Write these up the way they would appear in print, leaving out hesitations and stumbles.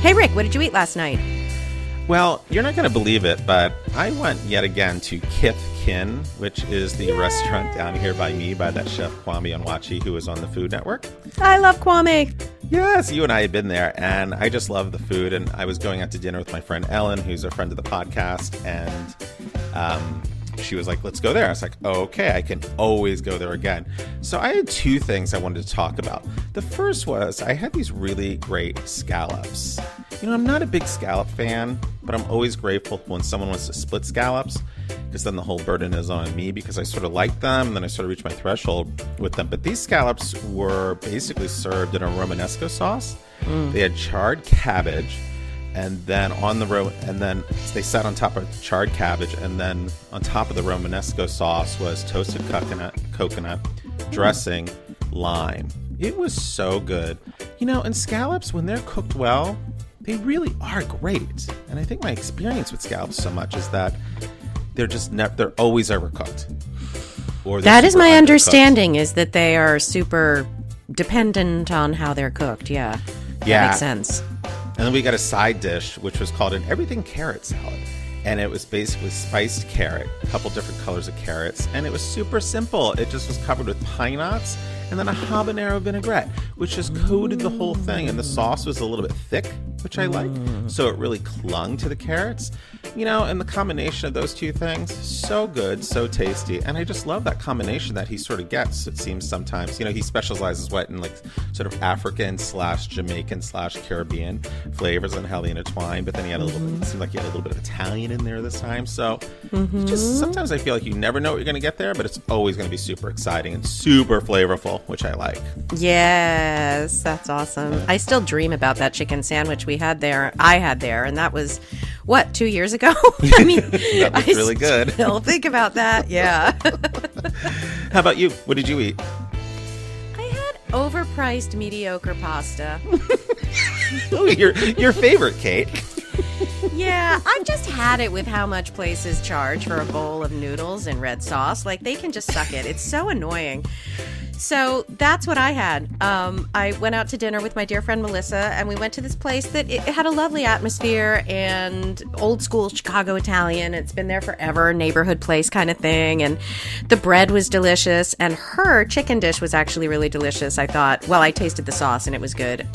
Hey, Rick, what did you eat last night? Well, you're not going to believe it, but I went yet again to Kith Kin, which is the restaurant down here by me, by that chef Kwame Onwachi, who is on the Food Network. I love Kwame. Yes, you and I had been there, and I just love the food. And I was going out to dinner with my friend Ellen, who's a friend of the podcast, and she was like, let's go there. I was like, okay, I can always go there again. So I had two things I wanted to talk about. The first was I had these really great scallops. You know, I'm not a big scallop fan, but I'm always grateful when someone wants to split scallops, because then the whole burden is on me, because I sort of like them, and then I sort of reach my threshold with them. But these scallops were basically served in a Romanesco sauce. They had charred cabbage, and then then they sat on top of charred cabbage, and then on top of the Romanesco sauce was toasted coconut dressing, lime. It was so good. You know, and scallops, when they're cooked well, they really are great. And I think my experience with scallops so much is that they're always overcooked. Or that is my understanding, is that they are super dependent on how they're cooked. Yeah. That makes sense. And then we got a side dish, which was called an everything carrot salad. And it was basically spiced carrot, a couple different colors of carrots. And it was super simple. It just was covered with pine nuts and then a habanero vinaigrette, which just coated the whole thing. And the sauce was a little bit thick, which I like. So it really clung to the carrots. You know, and the combination of those two things, so good, so tasty. And I just love that combination that he sort of gets, it seems sometimes. You know, he specializes in like sort of African / Jamaican / Caribbean flavors and how they intertwine. But then he had a little bit, it seemed like he had a little bit of Italian in there this time. So just sometimes I feel like you never know what you're going to get there, but it's always going to be super exciting and super flavorful, which I like. Yes, that's awesome. I still dream about that chicken sandwich I had there, and that was, 2 years ago? I mean, that was really good. I still think about that, yeah. How about you? What did you eat? I had overpriced mediocre pasta. Oh, your favorite, Kate. Yeah, I've just had it with how much places charge for a bowl of noodles and red sauce. Like, they can just suck it. It's so annoying. So that's what I had. I went out to dinner with my dear friend Melissa, and we went to this place that it had a lovely atmosphere and old school Chicago Italian. It's been there forever, neighborhood place kind of thing. And the bread was delicious, and her chicken dish was actually really delicious, I thought. Well, I tasted the sauce, and it was good.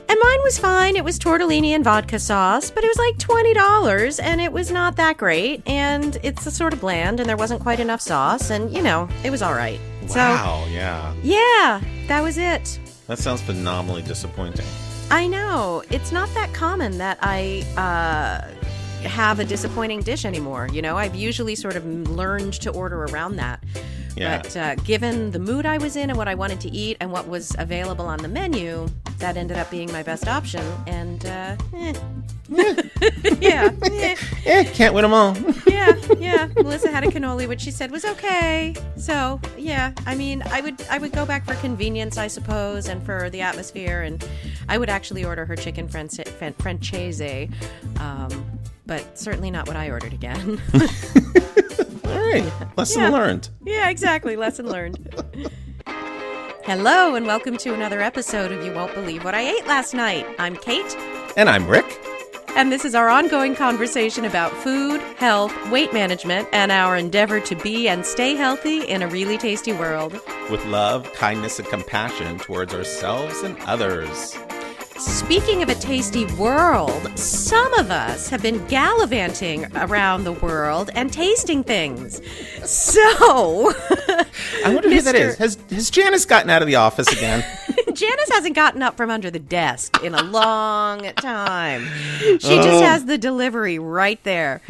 And mine was fine. It was tortellini and vodka sauce, but it was like $20, and it was not that great. And it's a sort of bland, and there wasn't quite enough sauce, and, you know, it was all right. Wow, yeah. Yeah, that was it. That sounds phenomenally disappointing. I know. It's not that common that I have a disappointing dish anymore. You know, I've usually sort of learned to order around that. Yeah. But given the mood I was in and what I wanted to eat and what was available on the menu, that ended up being my best option. And, yeah. Can't win them all. Yeah. Melissa had a cannoli, which she said was okay. So, yeah, I mean, I would go back for convenience, I suppose, and for the atmosphere. And I would actually order her chicken francese, but certainly not what I ordered again. All right. Lesson learned. Yeah, exactly. Lesson learned. Hello, and welcome to another episode of You Won't Believe What I Ate Last Night. I'm Kate. And I'm Rick. And this is our ongoing conversation about food, health, weight management, and our endeavor to be and stay healthy in a really tasty world. With love, kindness, and compassion towards ourselves and others. Speaking of a tasty world, some of us have been gallivanting around the world and tasting things. So, I wonder who that is. Has Janice gotten out of the office again? Janice hasn't gotten up from under the desk in a long time. She just has the delivery right there.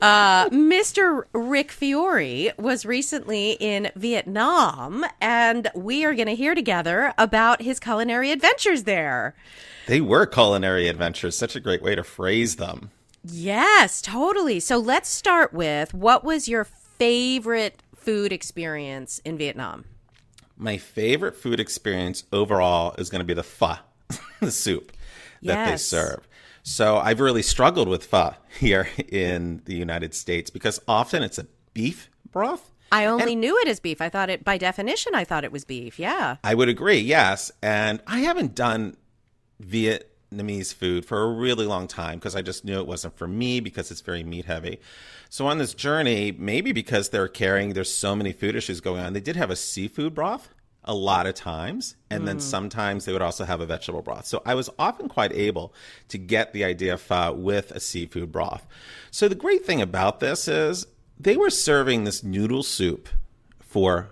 Mr. Rick Fiore was recently in Vietnam, and we are going to hear together about his culinary adventures there. They were culinary adventures. Such a great way to phrase them. Yes, totally. So let's start with, what was your favorite food experience in Vietnam? My favorite food experience overall is going to be the pho, the soup that they serve. So I've really struggled with pho here in the United States because often it's a beef broth. I only knew it as beef. I thought it, by definition, I thought it was beef. Yeah. I would agree, yes. And I haven't done Vietnamese food for a really long time because I just knew it wasn't for me because it's very meat heavy. So on this journey, maybe because there's so many food issues going on, they did have a seafood broth a lot of times. And then sometimes they would also have a vegetable broth. So I was often quite able to get the idea of pho with a seafood broth. So the great thing about this is they were serving this noodle soup for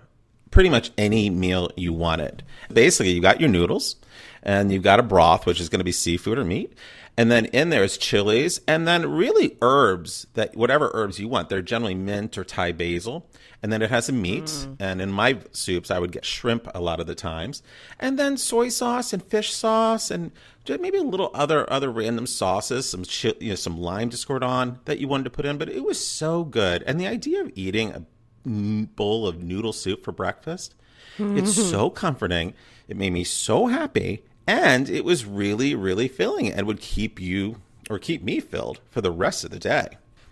pretty much any meal you wanted. Basically, you got your noodles and you've got a broth, which is going to be seafood or meat. And then in there is chilies and then really herbs, that whatever herbs you want. They're generally mint or Thai basil. And then it has some meat. And in my soups, I would get shrimp a lot of the times. And then soy sauce and fish sauce and maybe a little other random sauces, some lime to squirt on that you wanted to put in. But it was so good. And the idea of eating a bowl of noodle soup for breakfast, it's so comforting. It made me so happy. And it was really, really filling and would keep me filled for the rest of the day.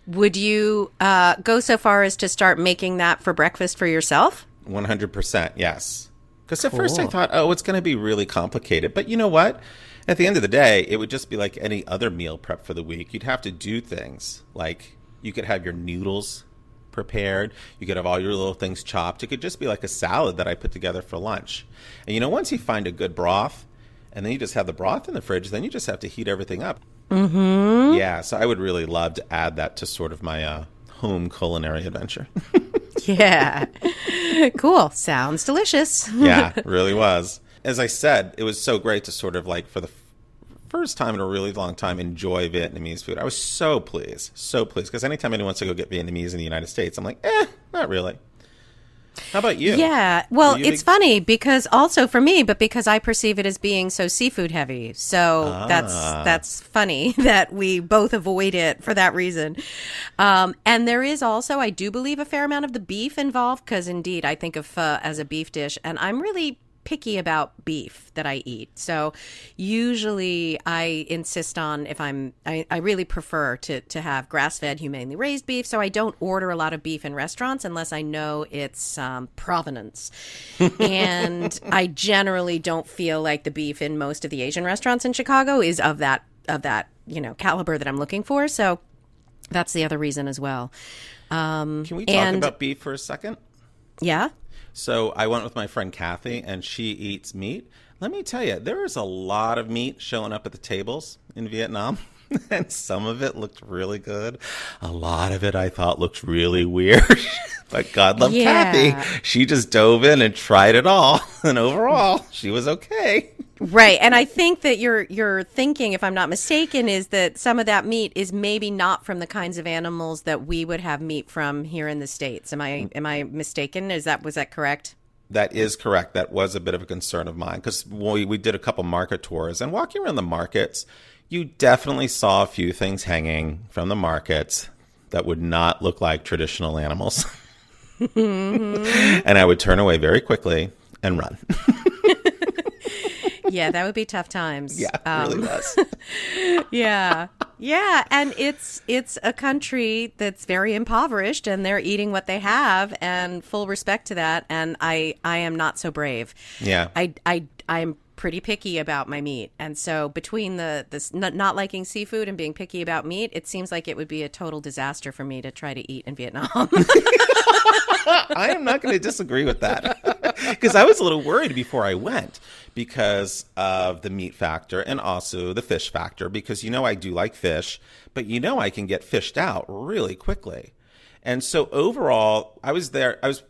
Would you go so far as to start making that for breakfast for yourself? 100%, yes. Because at first I thought, it's going to be really complicated. But you know what? At the end of the day, it would just be like any other meal prep for the week. You'd have to do things like you could have your noodles prepared. You could have all your little things chopped. It could just be like a salad that I put together for lunch. And once you find a good broth, and then you just have the broth in the fridge, then you just have to heat everything up. Mm-hmm. Yeah, so I would really love to add that to sort of my home culinary adventure. Yeah. Cool. Sounds delicious. Yeah, it really was. As I said, it was so great to sort of like for the first time in a really long time enjoy Vietnamese food. I was so pleased. Because anytime anyone wants to go get Vietnamese in the United States, I'm like, not really. How about you? Yeah. Well, it's funny because also for me, but because I perceive it as being so seafood heavy. So that's funny that we both avoid it for that reason. And there is also, I do believe, a fair amount of the beef involved because indeed I think of pho as a beef dish and I'm really picky about beef that I eat. So usually I insist on I really prefer to have grass-fed, humanely raised beef. So I don't order a lot of beef in restaurants unless I know its provenance. And I generally don't feel like the beef in most of the Asian restaurants in Chicago is of that caliber that I'm looking for. So that's the other reason as well. Can we talk about beef for a second? Yeah. So I went with my friend Kathy, and she eats meat. Let me tell you, there is a lot of meat showing up at the tables in Vietnam, and some of it looked really good. A lot of it I thought looked really weird. But God love Kathy. She just dove in and tried it all, and overall, she was okay. Right. And I think that your thinking, if I'm not mistaken, is that some of that meat is maybe not from the kinds of animals that we would have meat from here in the States. Am I mistaken? Was that correct? That is correct. That was a bit of a concern of mine because we did a couple market tours, and walking around the markets, you definitely saw a few things hanging from the markets that would not look like traditional animals. And I would turn away very quickly and run. Yeah, that would be tough times. Yeah, it really was. Yeah. Yeah, and it's a country that's very impoverished and they're eating what they have and full respect to that, and I am not so brave. Yeah. I'm pretty picky about my meat. And so between the not liking seafood and being picky about meat, it seems like it would be a total disaster for me to try to eat in Vietnam. I am not going to disagree with that because I was a little worried before I went because of the meat factor and also the fish factor because, I do like fish, but I can get fished out really quickly. And so overall, I was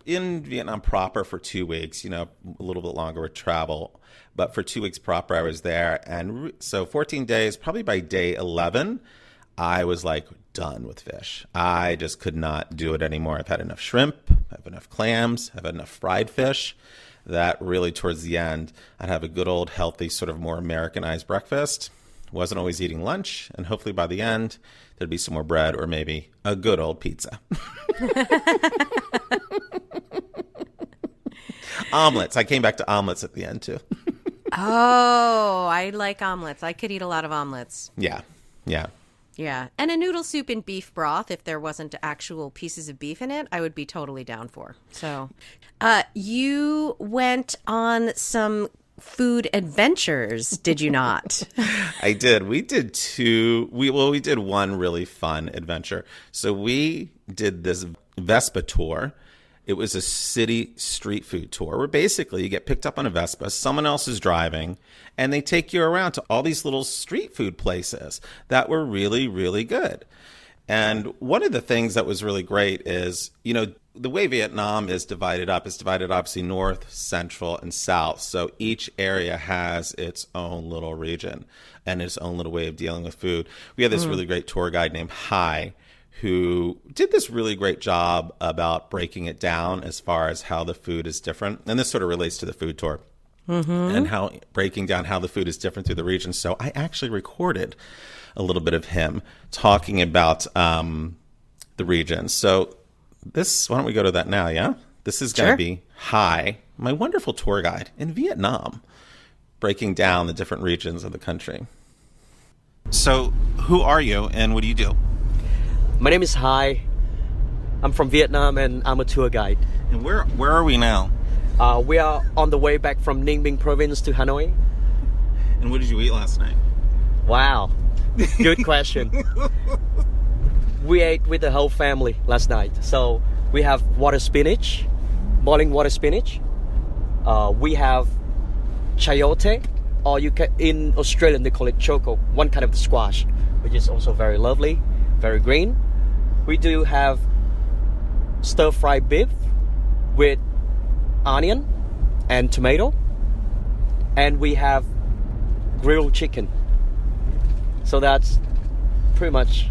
in Vietnam proper for 2 weeks, a little bit longer with travel. But for 2 weeks proper, I was there. And so 14 days, probably by day 11, I was like done with fish. I just could not do it anymore. I've had enough shrimp. I've had enough clams. I've had enough fried fish that really towards the end, I'd have a good old healthy sort of more Americanized breakfast. Wasn't always eating lunch. And hopefully by the end, there'd be some more bread or maybe a good old pizza. Omelets. I came back to omelets at the end too. Oh, I like omelets. I could eat a lot of omelets. Yeah. Yeah. And a noodle soup in beef broth, if there wasn't actual pieces of beef in it, I would be totally down for. So you went on some food adventures, did you not? I did. We did two. We did one really fun adventure. So we did this Vespa tour. It was a city street food tour where basically you get picked up on a Vespa, someone else is driving, and they take you around to all these little street food places that were really, really good. And one of the things that was really great is, the way Vietnam is divided up, it's divided obviously north, central, and south. So each area has its own little region and its own little way of dealing with food. We had this really great tour guide named Hai, who did this really great job about breaking it down as far as how the food is different. And this sort of relates to the food tour and how breaking down how the food is different through the region. So I actually recorded a little bit of him talking about the region. So why don't we go to that now, yeah? This is going to be Hai, my wonderful tour guide in Vietnam, breaking down the different regions of the country. So who are you and what do you do? My name is Hai. I'm from Vietnam and I'm a tour guide. And where are we now? We are on the way back from Ninh Bình province to Hanoi. And what did you eat last night? Wow, good question. We ate with the whole family last night. So we have water spinach, boiling water spinach. We have chayote, or in Australian they call it choco, one kind of squash, which is also very lovely, very green. We do have stir-fried beef with onion and tomato, and we have grilled chicken. So that's pretty much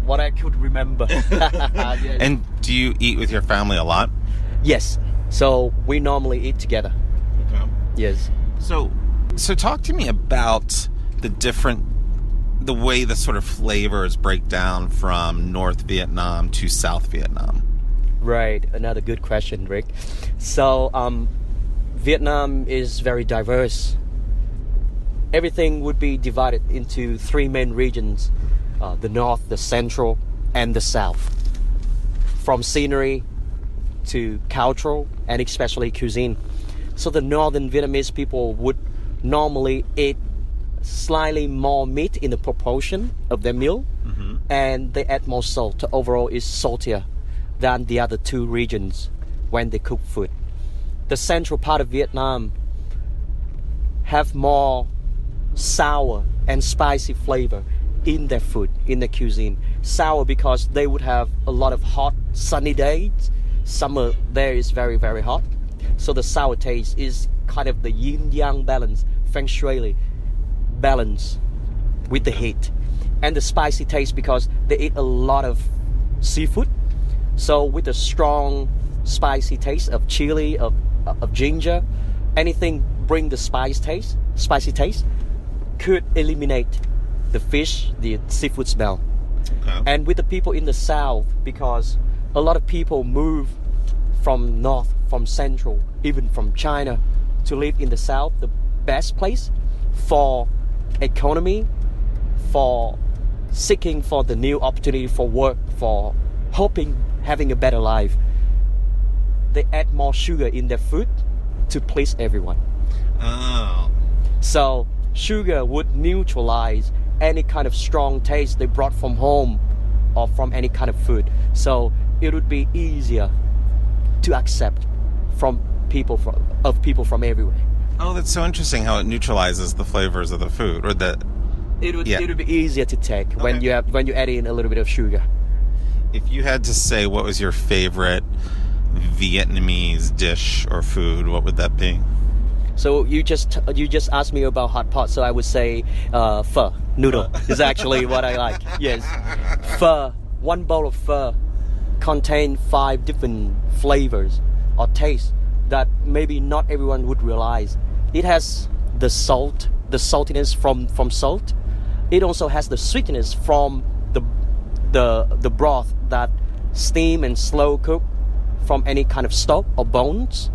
what I could remember. Yes. And do you eat with your family a lot? Yes. So we normally eat together. Okay. Yes. So talk to me about the way the sort of flavors break down from North Vietnam to South Vietnam. Right. Another good question, Rick. So Vietnam is very diverse. Everything would be divided into three main regions. The north, the central, and the south. From scenery to cultural and especially cuisine. So the northern Vietnamese people would normally eat slightly more meat in the proportion of their meal, and they add more salt. Overall, is saltier than the other two regions when they cook food. The central part of Vietnam have more sour and spicy flavor in their food, in their cuisine. Sour because they would have a lot of hot, sunny days. Summer there is very, very hot. So the sour taste is kind of the yin-yang balance, feng shui balance with the heat. And the spicy taste because they eat a lot of seafood. So with the strong spicy taste of chili, of ginger, anything bring the spicy taste could eliminate the fish, the seafood smell. Okay. And with the people in the south, because a lot of people move from north, from central, even from China to live in the south, the best place for economy, for seeking for the new opportunity for work, for hoping having a better life. They add more sugar in their food to please everyone. Oh. So sugar would neutralize any kind of strong taste they brought from home or from any kind of food. So it would be easier to accept from people from everywhere. Oh, that's so interesting how it neutralizes the flavors of the food, or the. It would be easier to take when you add in a little bit of sugar. If you had to say what was your favorite Vietnamese dish or food, what would that be? So you just asked me about hot pot, so I would say pho noodle is actually what I like. Yes, pho. One bowl of pho contain 5 different flavors or tastes that maybe not everyone would realize. It has the salt, the saltiness from salt. It also has the sweetness from the broth that steam and slow cook from any kind of stock or bones.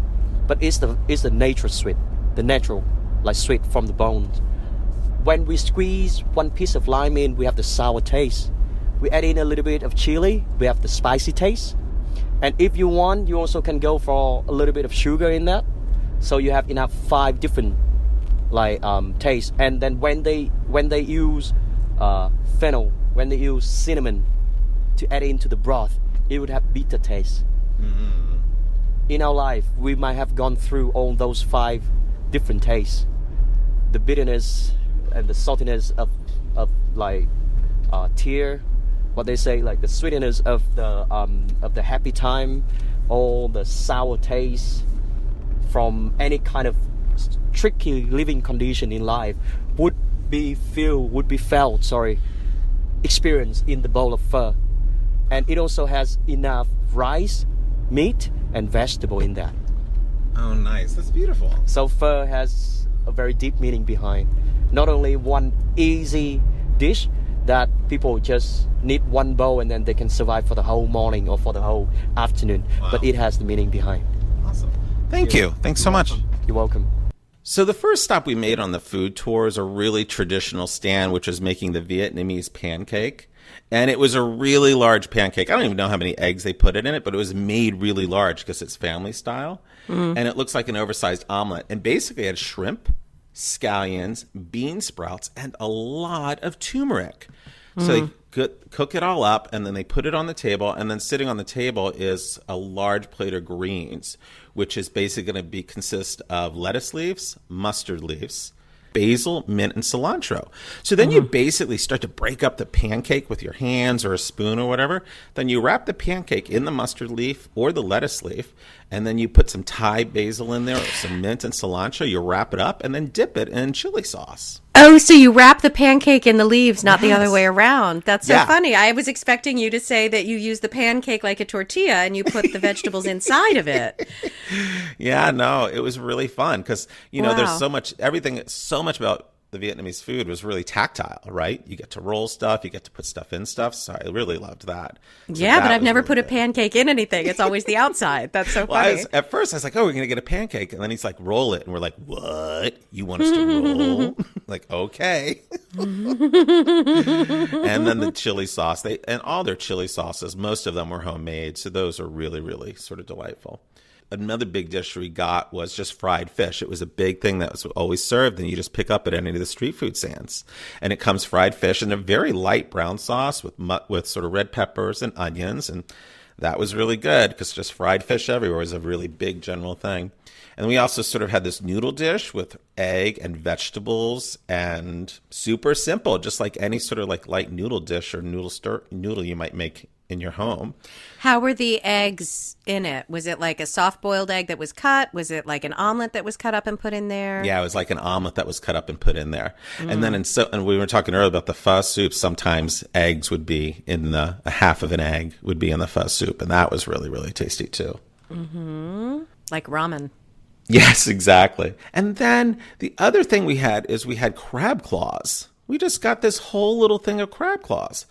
But it's the natural sweet, the natural like sweet from the bones. When we squeeze one piece of lime in, we have the sour taste. We add in a little bit of chili, we have the spicy taste. And if you want, you also can go for a little bit of sugar in that. So you have enough 5 different taste. And then when they use fennel, when they use cinnamon to add into the broth, it would have bitter taste. In our life, we might have gone through all those 5 different tastes: the bitterness and the saltiness of tear, what they say, like the sweetness of the happy time, all the sour taste from any kind of tricky living condition in life would be felt, experienced in the bowl of pho. And it also has enough rice, meat, and vegetable in that. Oh, nice. That's beautiful. So pho has a very deep meaning behind. Not only one easy dish that people just need one bowl and then they can survive for the whole morning or for the whole afternoon, but it has the meaning behind. Awesome. Thank you. Thanks so much. You're welcome. So the first stop we made on the food tour is a really traditional stand, which is making the Vietnamese pancake. And it was a really large pancake. I don't even know how many eggs they put in it, but it was made really large because it's family style. And it looks like an oversized omelet. And basically it had shrimp, scallions, bean sprouts, and a lot of turmeric. So they cook it all up, and then they put it on the table, and then sitting on the table is a large plate of greens, which is basically going to consist of lettuce leaves, mustard leaves, basil, mint, and cilantro. So then you basically start to break up the pancake with your hands or a spoon or whatever. Then you wrap the pancake in the mustard leaf or the lettuce leaf, and then you put some Thai basil in there, or some mint and cilantro. You wrap it up and then dip it in chili sauce. Oh, so you wrap the pancake in the leaves, not the other way around. That's so funny. I was expecting you to say that you use the pancake like a tortilla and you put the vegetables inside of it. Yeah, no, it was really fun because, there's so much about the Vietnamese food was really tactile, right? You get to roll stuff, you get to put stuff in stuff. So I really loved that. So yeah, but I've never put a pancake in anything. It's always the outside. That's so funny. At first, I was like, oh, we're going to get a pancake. And then he's like, roll it. And we're like, what? You want us to roll? Like, okay. And then the chili sauce. And all their chili sauces, most of them were homemade. So those are really, really sort of delightful. Another big dish we got was just fried fish. It was a big thing that was always served, and you just pick up at any of the street food stands. And it comes fried fish in a very light brown sauce with sort of red peppers and onions. And that was really good because just fried fish everywhere is a really big general thing. And we also sort of had this noodle dish with egg and vegetables and super simple, just like any sort of like light noodle dish or noodle you might make in your home. How were the eggs in it? Was it like a soft-boiled egg that was cut? Was it like an omelet that was cut up and put in there? Yeah, it was like an omelet that was cut up and put in there. And then and we were talking earlier about the pho soup. Sometimes eggs would be in a half of an egg would be in the pho soup, and that was really, really tasty too. Like ramen. Yes, exactly. And then the other thing we had crab claws. We just got this whole little thing of crab claws.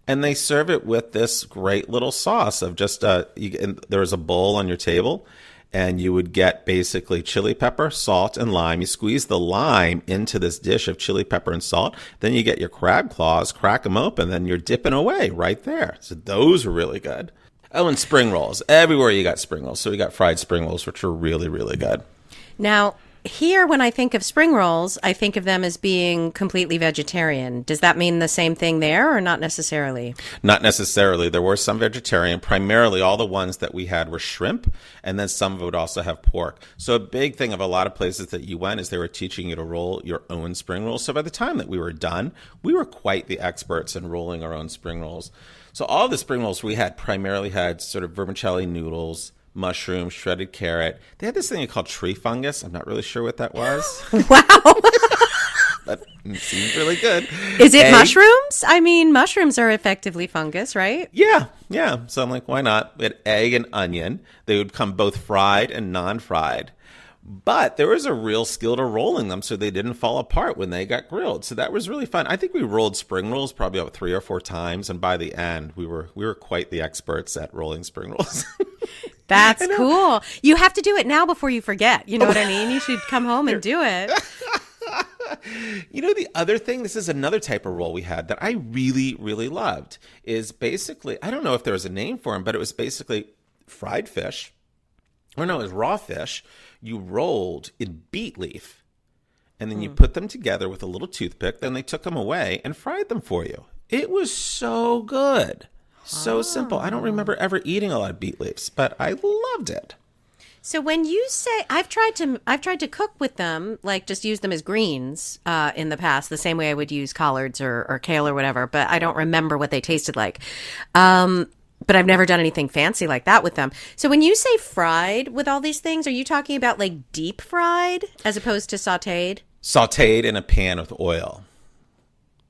And they serve it with this great little sauce of just, there's a bowl on your table, and you would get basically chili pepper, salt, and lime. You squeeze the lime into this dish of chili pepper and salt. Then you get your crab claws, crack them open, then you're dipping away right there. So those are really good. Oh, and spring rolls. Everywhere you got spring rolls. So we got fried spring rolls, which are really, really good. Now, here, when I think of spring rolls, I think of them as being completely vegetarian. Does that mean the same thing there or not necessarily? Not necessarily. There were some vegetarian. Primarily, all the ones that we had were shrimp, and then some of it would also have pork. So a big thing of a lot of places that you went is they were teaching you to roll your own spring rolls. So by the time that we were done, we were quite the experts in rolling our own spring rolls. So all the spring rolls we had primarily had sort of vermicelli noodles, mushrooms, shredded carrot. They had this thing called tree fungus. I'm not really sure what that was. Wow. That seemed really good. Is it mushrooms? I mean, mushrooms are effectively fungus, right? Yeah. So I'm like, why not? We had egg and onion. They would come both fried and non-fried. But there was a real skill to rolling them so they didn't fall apart when they got grilled. So that was really fun. I think we rolled spring rolls probably about 3 or 4 times. And by the end, we were quite the experts at rolling spring rolls. That's cool. You have to do it now before you forget. You know what I mean? You should come home and do it. The other thing, this is another type of roll we had that I really, really loved, is basically, I don't know if there was a name for them, but it was basically fried fish, or no, it was raw fish you rolled in beet leaf. And then you put them together with a little toothpick. Then they took them away and fried them for you. It was so good. So simple. I don't remember ever eating a lot of beet leaves, but I loved it. So when you say I've tried to cook with them, like just use them as greens in the past, the same way I would use collards or kale or whatever, but I don't remember what they tasted like. But I've never done anything fancy like that with them. So when you say fried with all these things, are you talking about like deep fried as opposed to sautéed? Sautéed in a pan with oil.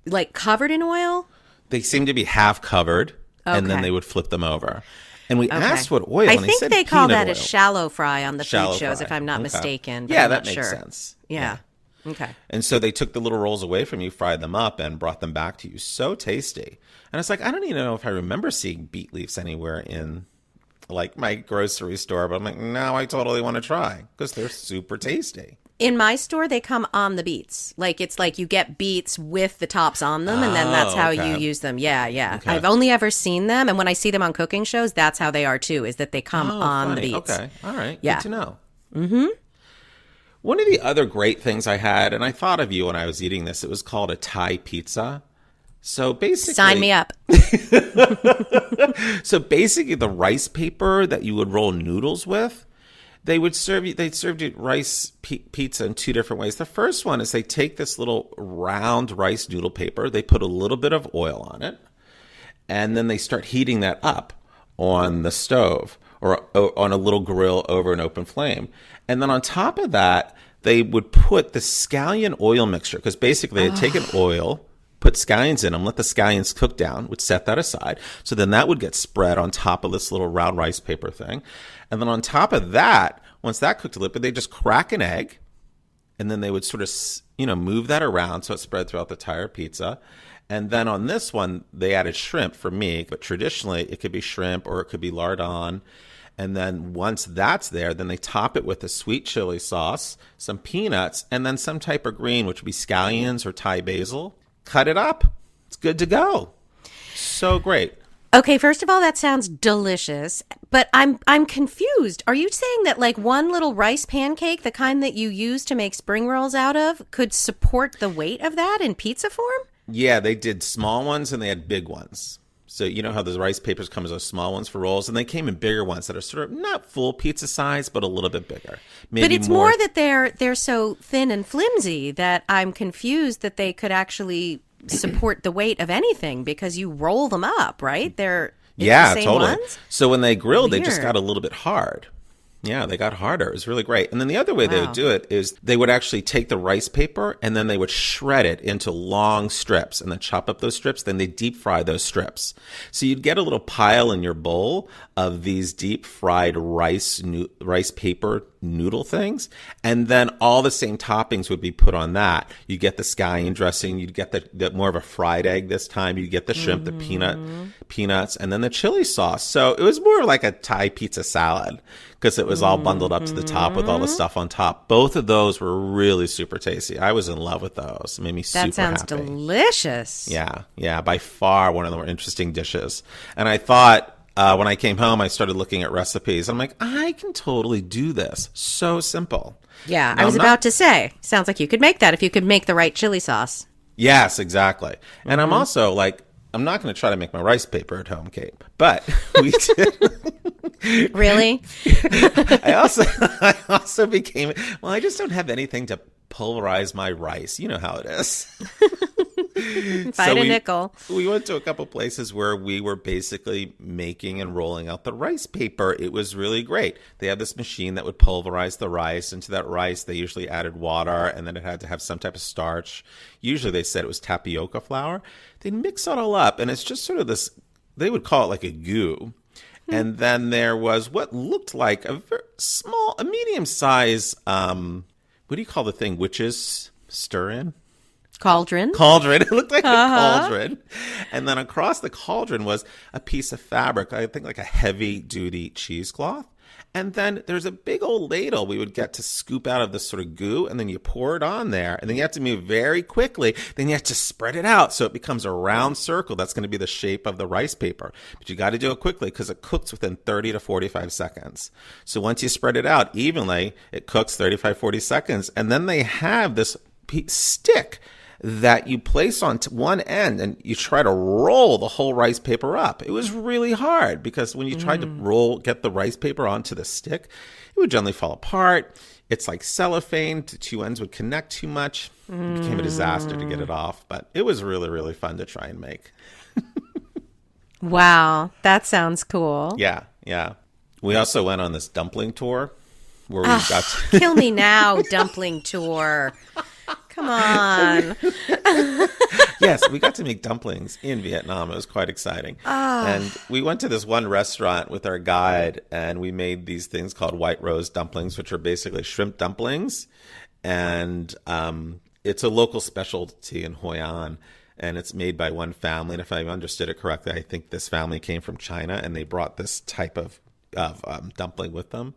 Like covered in oil? They seem to be half covered, and then they would flip them over. And we asked what oil, I and think said they call peanut that oil. a shallow fry on the Shallow food shows, fry. if I'm not Okay. mistaken. But Yeah, I'm that not makes sure. sense. Yeah. Okay. And so they took the little rolls away from you, fried them up, and brought them back to you. So tasty. And it's like, I don't even know if I remember seeing beet leaves anywhere in like my grocery store, but I'm like, now I totally want to try because they're super tasty. In my store, they come on the beets. Like, it's like you get beets with the tops on them, and then that's how you use them. Yeah, yeah. Okay. I've only ever seen them, and when I see them on cooking shows, that's how they are, too, is that they come on funny. the beets. Okay. All right. Yeah. Good to know. Mm-hmm. One of the other great things I had, and I thought of you when I was eating this, it was called a Thai pizza. So basically, Sign me up. So basically, the rice paper that you would roll noodles with, they'd serve you rice pizza in two different ways. The first one is they take this little round rice noodle paper, they put a little bit of oil on it, and then they start heating that up on the stove or on a little grill over an open flame. And then on top of that, they would put the scallion oil mixture, because basically they'd take an oil, put scallions in them, let the scallions cook down, would set that aside. So then that would get spread on top of this little round rice paper thing. And then on top of that, once that cooked a little bit, they just crack an egg, and then they would sort of, move that around so it spread throughout the entire pizza. And then on this one, they added shrimp for me, but traditionally it could be shrimp or it could be lardon. And then once that's there, then they top it with a sweet chili sauce, some peanuts, and then some type of green, which would be scallions or Thai basil. Cut it up. It's good to go. So great. Okay, first of all, that sounds delicious, but I'm confused. Are you saying that like one little rice pancake, the kind that you use to make spring rolls out of, could support the weight of that in pizza form? Yeah, they did small ones and they had big ones. So you know how those rice papers come as those small ones for rolls, and they came in bigger ones that are sort of not full pizza size, but a little bit bigger. Maybe but it's more that they're so thin and flimsy that I'm confused that they could actually support the weight of anything, because you roll them up, right? They're the same totally. ones? So when they grilled, they just Weird. got a little bit hard. Yeah, they got harder. It was really great. And then the other way they would do it is they would actually take the rice paper and then they would shred it into long strips and then chop up those strips. Then they deep fry those strips. So you'd get a little pile in your bowl of these deep fried rice paper noodle things. And then all the same toppings would be put on that. You get the scallion dressing. You'd get the more of a fried egg this time. You'd get the shrimp, the peanuts, and then the chili sauce. So it was more like a Thai pizza salad, because it was all bundled up to the top with all the stuff on top. Both of those were really super tasty. I was in love with those. It made me super happy. That sounds delicious. Yeah, by far one of the more interesting dishes. And I thought when I came home, I started looking at recipes. I'm like, I can totally do this. So simple. Yeah, Now, I was about to say, sounds like you could make that if you could make the right chili sauce. Yes, exactly. And I'm also like, I'm not going to try to make my rice paper at home, Kate, but we did. Really? I also became, I just don't have anything to pulverize my rice. You know how it is. Find a nickel. We went to a couple places where we were basically making and rolling out the rice paper. It was really great. They had this machine that would pulverize the rice. Into that rice, they usually added water, and then it had to have some type of starch. Usually they said it was tapioca flour. They'd mix it all up, and it's just sort of this, they would call it like a goo. And then there was what looked like a very small, a medium-size, what do you call the thing witches stir in? Cauldron. It looked like a cauldron. And then across the cauldron was a piece of fabric, I think like a heavy-duty cheesecloth. And then there's a big old ladle we would get to scoop out of this sort of goo, and then you pour it on there, and then you have to move very quickly. Then you have to spread it out so it becomes a round circle. That's going to be the shape of the rice paper. But you got to do it quickly because it cooks within 30 to 45 seconds. So once you spread it out evenly, it cooks 35, 40 seconds. And then they have this stick that you place on one end and you try to roll the whole rice paper up. It was really hard because when you tried to get the rice paper onto the stick, it would generally fall apart. It's like cellophane. The two ends would connect too much. It became a disaster to get it off, but it was really, really fun to try and make. Wow, that sounds cool. Yeah, yeah. We also went on this dumpling tour where we got to... Kill me now, dumpling tour. Come on. Yes, we got to make dumplings in Vietnam. It was quite exciting. And we went to this one restaurant with our guide, and we made these things called white rose dumplings, which are basically shrimp dumplings. And it's a local specialty in Hoi An, and it's made by one family. And if I understood it correctly, I think this family came from China, and they brought this type of dumpling with them.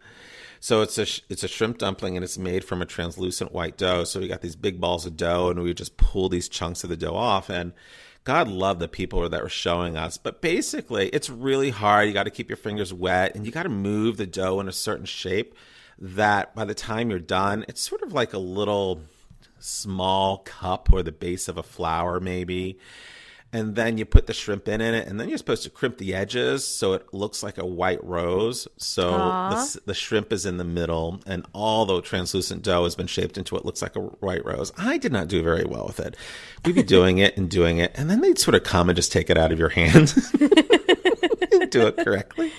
So it's a shrimp dumpling, and it's made from a translucent white dough. So we got these big balls of dough, and we would just pull these chunks of the dough off. And God love the people that were showing us. But basically, it's really hard. You got to keep your fingers wet, and you got to move the dough in a certain shape that by the time you're done, it's sort of like a little small cup or the base of a flower maybe. And then you put the shrimp in it, and then you're supposed to crimp the edges so it looks like a white rose. So the shrimp is in the middle, and all the translucent dough has been shaped into what looks like a white rose. I did not do very well with it. We'd be doing it, and then they'd sort of come and just take it out of your hand and do it correctly.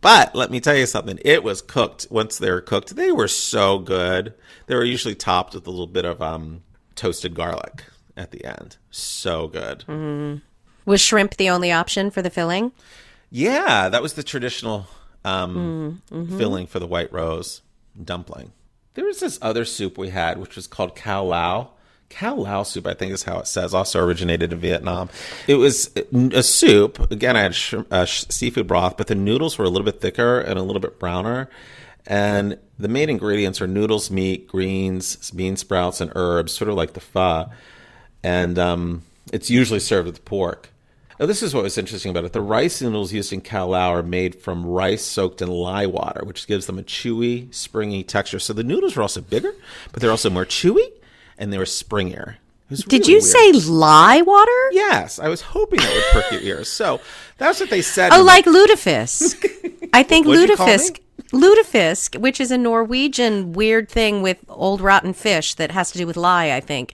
But let me tell you something. It was cooked. Once they were cooked, they were so good. They were usually topped with a little bit of toasted garlic at the end. So good. Mm-hmm. Was shrimp the only option for the filling? Yeah, that was the traditional filling for the white rose dumpling. There was this other soup we had, which was called Cao Lao. Cao Lao soup, I think is how it says, also originated in Vietnam. It was a soup. Again, I had seafood broth, but the noodles were a little bit thicker and a little bit browner. And the main ingredients are noodles, meat, greens, bean sprouts, and herbs, sort of like the pho. And it's usually served with pork. Now, this is what was interesting about it. The rice noodles used in Cao Lao are made from rice soaked in lye water, which gives them a chewy, springy texture. So the noodles were also bigger, but they're also more chewy, and they were springier. Did you say lye water? Yes. I was hoping that would perk your ears. So that's what they said. Oh, like lutefisk. I think lutefisk. You call me? Lutefisk, which is a Norwegian weird thing with old rotten fish that has to do with lye, I think.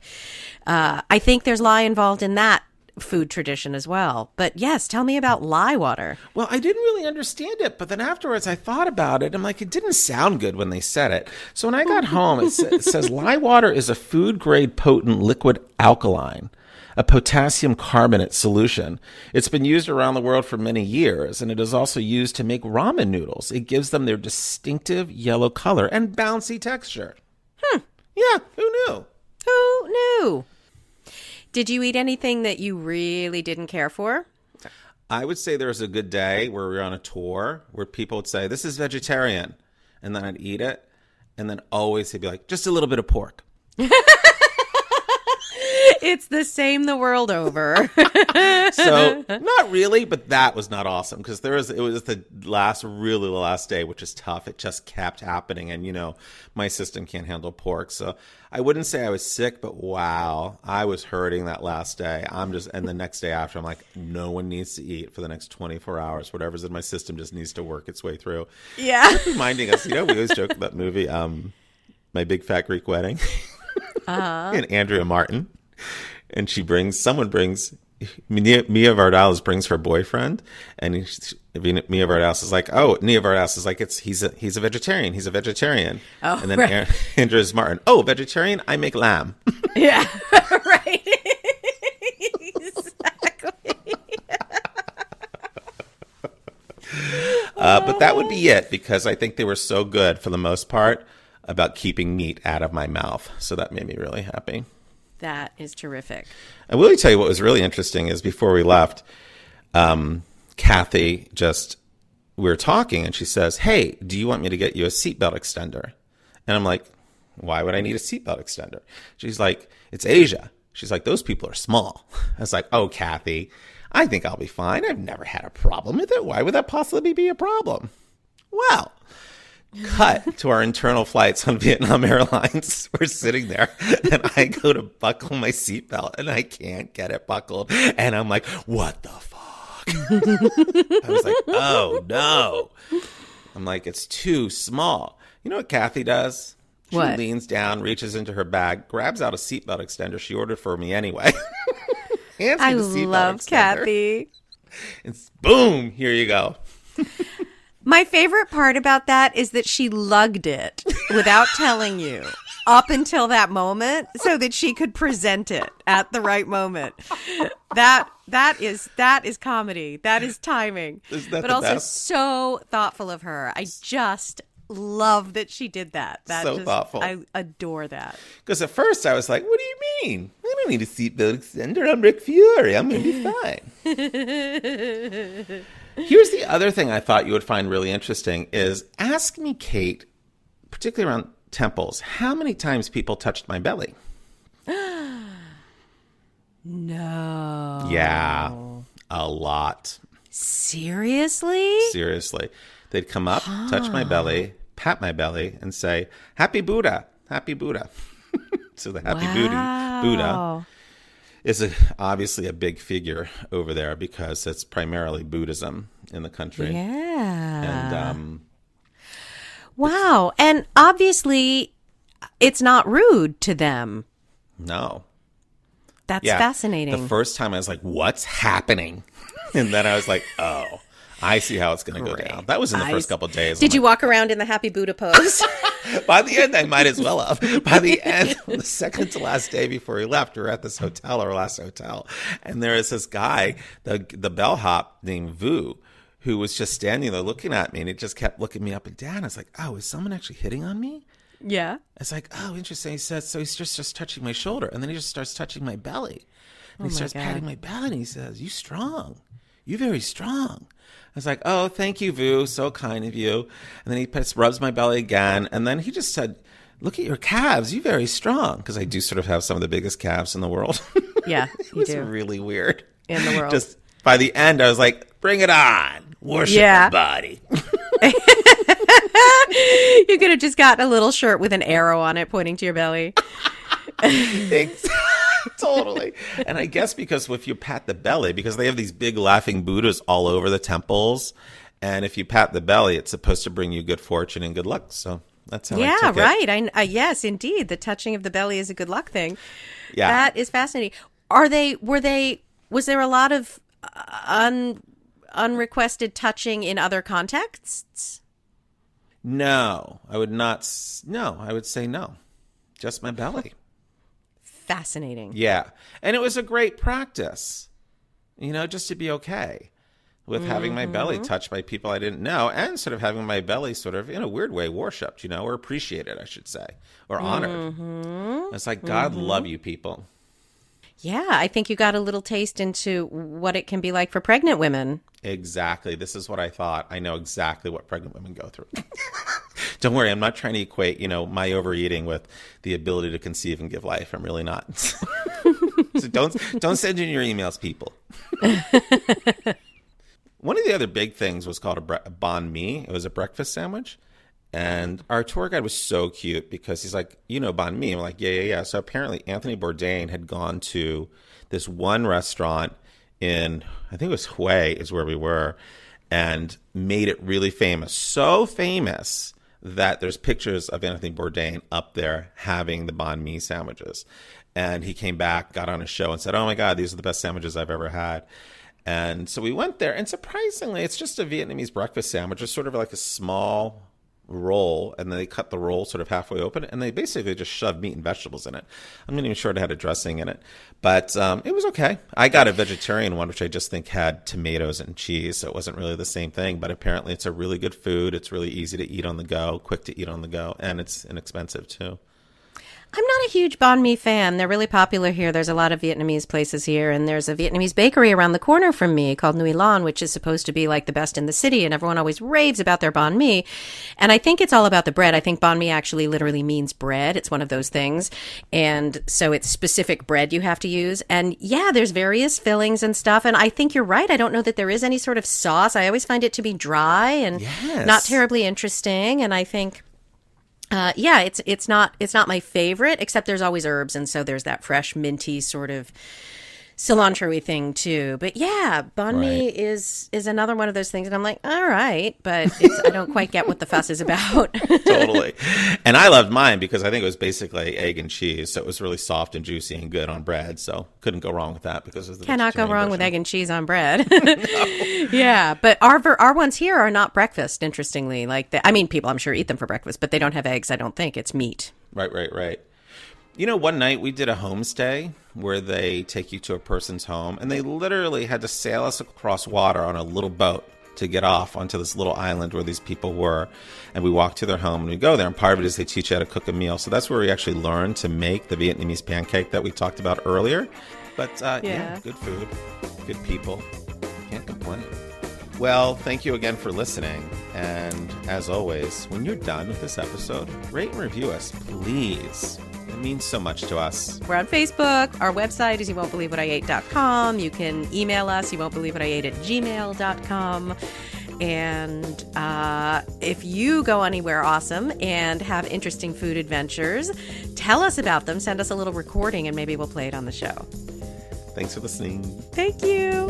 I think there's lye involved in that food tradition as well. But yes, tell me about lye water. Well, I didn't really understand it, but then afterwards I thought about it. I'm like, it didn't sound good when they said it. So when I got home, it says lye water is a food-grade potent liquid alkaline, a potassium carbonate solution. It's been used around the world for many years, and it is also used to make ramen noodles. It gives them their distinctive yellow color and bouncy texture. Yeah, who knew? Who knew? Did you eat anything that you really didn't care for? I would say there was a good day where we were on a tour where people would say, this is vegetarian. And then I'd eat it. And then always they'd be like, just a little bit of pork. It's the same the world over. So not really, but that was not awesome because it was the last day, which is tough. It just kept happening. And, my system can't handle pork. So I wouldn't say I was sick, but wow, I was hurting that last day. And the next day after, I'm like, no one needs to eat for the next 24 hours. Whatever's in my system just needs to work its way through. Yeah. It's reminding us, we always joke about that movie, My Big Fat Greek Wedding. And Andrea Martin. And someone brings, Mia Vardalos brings her boyfriend, and Mia Vardalos is like, he's a vegetarian. He's a vegetarian. Oh, and then right. Andrea Martin, vegetarian? I make lamb. Yeah, right. Exactly. But that would be it, because I think they were so good for the most part about keeping meat out of my mouth. So that made me really happy. That is terrific. I will tell you what was really interesting is before we left, Kathy just we were talking, and she says, "Hey, do you want me to get you a seatbelt extender?" And I'm like, "Why would I need a seatbelt extender?" She's like, "It's Asia." She's like, "Those people are small." I was like, "Oh, Kathy, I think I'll be fine. I've never had a problem with it. Why would that possibly be a problem?" Well, cut to our internal flights on Vietnam Airlines. We're sitting there, and I go to buckle my seatbelt, and I can't get it buckled. And I'm like, "What the fuck?" I was like, "Oh, no." I'm like, "It's too small." You know what Kathy does? She What? leans down, reaches into her bag, grabs out a seatbelt extender she ordered for me anyway. Hands me I the seatbelt love extender. Kathy. And boom, here you go. My favorite part about that is that she lugged it without telling you up until that moment so that she could present it at the right moment. That is comedy. That is timing. Isn't that but the also best? so thoughtful of her. I just love that she did that. So thoughtful. I adore that. Because at first I was like, "What do you mean? I don't need a seatbelt extender. I'm Rick Fury. I'm going to be fine." Here's the other thing I thought you would find really interesting is ask me, Kate, particularly around temples, how many times people touched my belly? No. Yeah, a lot. Seriously? Seriously. They'd come up, touch my belly, pat my belly, and say, "Happy Buddha, happy Buddha." So the happy Buddha is obviously a big figure over there because it's primarily Buddhism in the country. Yeah. And wow. And obviously, it's not rude to them. no. That's Yeah. fascinating. The first time I was like, "What's happening?" And then I was like, "Oh, I see how it's going to go down." That was in the first couple of days. Did you walk around in the happy Buddha pose? By the end, I might as well have. By the end, the second to last day before we left, we were at this hotel, our last hotel, and there is this guy, the bellhop named Vu, who was just standing there looking at me, and he just kept looking me up and down. I was like, "Oh, is someone actually hitting on me?" Yeah. It's like, "Oh, interesting." He says, so he's just touching my shoulder, and then he just starts touching my belly. And he starts patting my belly, and he says, "You strong. You very strong." I was like, "Oh, thank you, Vu. So kind of you." And then he rubs my belly again. And then he just said, "Look at your calves. You very strong." Because I do sort of have some of the biggest calves in the world. Yeah, It was really weird. In the world. Just by the end, I was like, "Bring it on. Worship Yeah. my body." You could have just gotten a little shirt with an arrow on it pointing to your belly. Totally. And I guess because if you pat the belly, because they have these big laughing Buddhas all over the temples, and if you pat the belly, it's supposed to bring you good fortune and good luck. So that's how I Yeah, took it. right. Yes, indeed. The touching of the belly is a good luck thing. Yeah. That is fascinating. Was there a lot of unrequested touching in other contexts? No, I would not. No, I would say no. Just my belly. Fascinating. Yeah. And it was a great practice, just to be okay with having my belly touched by people I didn't know and sort of having my belly sort of, in a weird way, worshipped, or appreciated, I should say, or honored. It's like, God love you people. Yeah, I think you got a little taste into what it can be like for pregnant women. Exactly. This is what I thought. I know exactly what pregnant women go through. Don't worry. I'm not trying to equate, my overeating with the ability to conceive and give life. I'm really not. So don't send in your emails, people. One of the other big things was called a banh mi. It was a breakfast sandwich. And our tour guide was so cute because he's like, banh mi. I'm like, yeah. So apparently Anthony Bourdain had gone to this one restaurant in, I think it was Hue is where we were, and made it really famous. So famous that there's pictures of Anthony Bourdain up there having the banh mi sandwiches. And he came back, got on a show and said, "Oh my God, these are the best sandwiches I've ever had." And so we went there, and surprisingly, it's just a Vietnamese breakfast sandwich. It's sort of like a small roll, and then they cut the roll sort of halfway open, and they basically just shoved meat and vegetables in it. I'm not even sure it had a dressing in it, but it was okay. I got a vegetarian one, which I just think had tomatoes and cheese, so it wasn't really the same thing, but apparently it's a really good food. It's really easy to eat on the go, quick to eat on the go, and it's inexpensive too. I'm not a huge banh mi fan. They're really popular here. There's a lot of Vietnamese places here, and there's a Vietnamese bakery around the corner from me called Nguyen Lan, which is supposed to be like the best in the city, and everyone always raves about their banh mi. And I think it's all about the bread. I think banh mi actually literally means bread. It's one of those things. And so it's specific bread you have to use. And yeah, there's various fillings and stuff. And I think you're right. I don't know that there is any sort of sauce. I always find it to be dry and not terribly interesting. And I think... it's not my favorite, except there's always herbs, and so there's that fresh minty sort of cilantro-y thing too. But yeah, banh mi is another one of those things, and I'm like, all right, but I don't quite get what the fuss is about. Totally. And I loved mine because I think it was basically egg and cheese, so it was really soft and juicy and good on bread. So couldn't go wrong with that because of the cannot go wrong version. with egg and cheese on bread. Yeah, but our ones here are not breakfast. Interestingly, people I'm sure eat them for breakfast, but they don't have eggs. I don't think it's meat. Right. You know, one night we did a homestay where they take you to a person's home, and they literally had to sail us across water on a little boat to get off onto this little island where these people were. And we walk to their home, and we go there, and part of it is they teach you how to cook a meal. So that's where we actually learned to make the Vietnamese pancake that we talked about earlier. But yeah, good food, good people. Can't complain. Well, thank you again for listening. And as always, when you're done with this episode, rate and review us, please. It means so much to us. We're on Facebook. Our website is youwon'tbelievewhatIate.com. You can email us, youwon'tbelievewhatIate@gmail.com. And if you go anywhere awesome and have interesting food adventures, tell us about them. Send us a little recording, and maybe we'll play it on the show. Thanks for listening. Thank you.